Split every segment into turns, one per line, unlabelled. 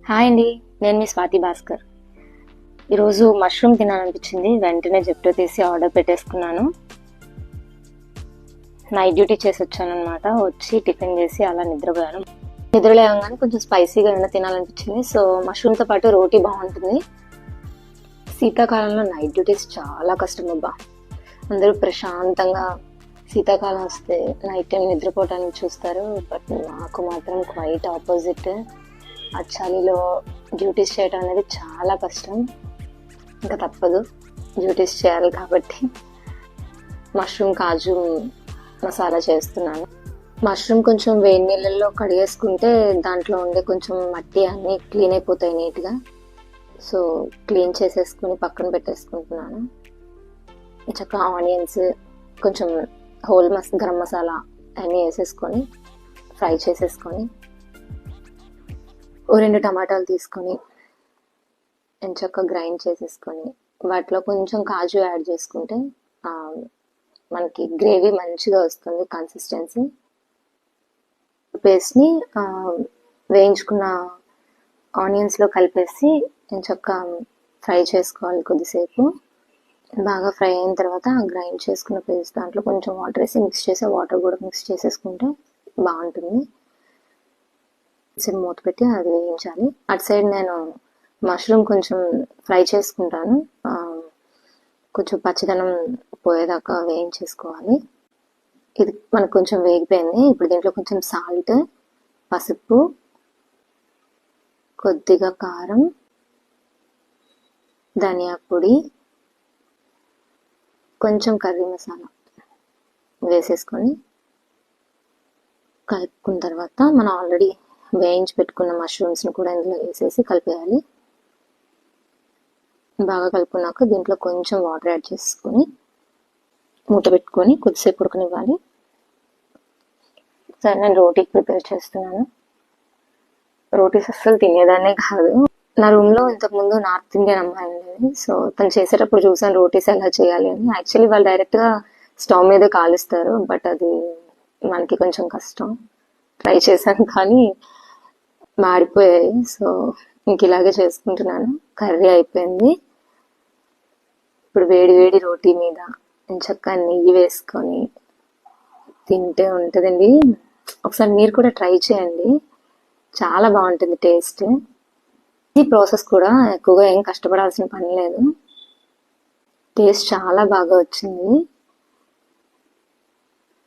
Hi అండి, నేను మీ స్వాతి భాస్కర్. ఈరోజు మష్రూమ్ తినాలనిపించింది. వెంటనే జెప్టో తీసి ఆర్డర్ పెట్టేసుకున్నాను. నైట్ డ్యూటీ చేసి వచ్చాను అనమాట. వచ్చి టిఫిన్ చేసి అలా నిద్రపోయాను. నిద్రలేవగానే కొంచెం స్పైసీగా ఏమైనా తినాలనిపించింది. సో మష్రూమ్తో పాటు రోటీ బాగుంటుంది. శీతాకాలంలో నైట్ డ్యూటీస్ చాలా కష్టం అబ్బా. అందరూ ప్రశాంతంగా శీతాకాలం వస్తే నైట్ టైం నిద్రపోవటానికి చూస్తారు. బట్ నాకు మాత్రం క్వైట్ ఆపోజిట్. ఆ చలిలో డ్యూటీస్ చేయడం అనేది చాలా కష్టం. ఇంకా తప్పదు, డ్యూటీస్ చేయాలి కాబట్టి మష్రూమ్ కాజు మసాలా చేస్తున్నాను. మష్రూమ్ కొంచెం వేడి నీళ్ళల్లో కడిగేసుకుంటే దాంట్లో ఉండే కొంచెం మట్టి అన్నీ క్లీన్ అయిపోతాయి నీట్గా. సో క్లీన్ చేసేసుకుని పక్కన పెట్టేసుకుంటున్నాను. చక్కగా ఆనియన్స్, కొంచెం హోల్ గరం మసాలా అన్నీ వేసేసుకొని ఫ్రై చేసేసుకొని, 2 టమాటాలు తీసుకొని చక్కగా గ్రైండ్ చేసేసుకొని వాటిలో కొంచెం కాజు యాడ్ చేసుకుంటే మనకి గ్రేవీ మంచిగా వస్తుంది కన్సిస్టెన్సీ. పేస్ట్ని వేయించుకున్న ఆనియన్స్లో కలిపేసి చక్కగా ఫ్రై చేసుకోవాలి కొద్దిసేపు. బాగా ఫ్రై అయిన తర్వాత గ్రైండ్ చేసుకున్న పేస్ట్ దాంట్లో కొంచెం వాటర్ వేసి మిక్స్ చేసి వాటర్ కూడా మిక్స్ చేసేసుకుంటే బాగుంటుంది. మూత పెట్టి అది వేయించాలి. అటు సైడ్ నేను మష్రూమ్ కొంచెం ఫ్రై చేసుకుంటాను. కొంచెం పచ్చిదనం పోయేదాకా వేయించేసుకోవాలి. ఇది మనకు కొంచెం వేగిపోయింది. ఇప్పుడు దీంట్లో కొంచెం సాల్ట్, పసుపు, కొద్దిగా కారం, ధనియా పొడి, కొంచెం కర్రీ మసాలా వేసేసుకొని కలుపుకున్న తర్వాత మనం ఆల్రెడీ వేయించి పెట్టుకున్న మష్రూమ్స్ని కూడా ఇందులో వేసేసి కలిపేయాలి. బాగా కలుపుకున్నాక దీంట్లో కొంచెం వాటర్ యాడ్ చేసుకొని మూత పెట్టుకొని కొద్దిసేపు ఉడకనివ్వాలి. సరే, నేను రోటీకి ప్రిపేర్ చేస్తున్నాను. రోటీస్ అస్సలు తినేదాన్నే కాదు. నా రూమ్లో ఇంతకుముందు నార్త్ ఇండియన్ అమ్మాయి ఉండేది. సో తను చేసేటప్పుడు చూసాను రోటీస్ ఎలా చేయాలి అని. యాక్చువల్లీ వాళ్ళు డైరెక్ట్గా స్టవ్ మీదే కాలుస్తారు, బట్ అది మనకి కొంచెం కష్టం. ట్రై చేశాను కానీ మాడిపోయాయి. సో ఇంక ఇలాగే చేసుకుంటున్నాను. కర్రీ అయిపోయింది. ఇప్పుడు వేడి వేడి రోటీ మీద చక్కగా నెయ్యి వేసుకొని తింటే ఉంటుందండి. ఒకసారి మీరు కూడా ట్రై చేయండి, చాలా బాగుంటుంది టేస్ట్. ఈ ప్రాసెస్ కూడా ఎక్కువగా ఏం కష్టపడాల్సిన పని లేదు. టేస్ట్ చాలా బాగా వచ్చింది.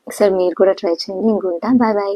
ఒకసారి మీరు కూడా ట్రై చేయండి. ఇంకుంటా, బాయ్ బాయ్.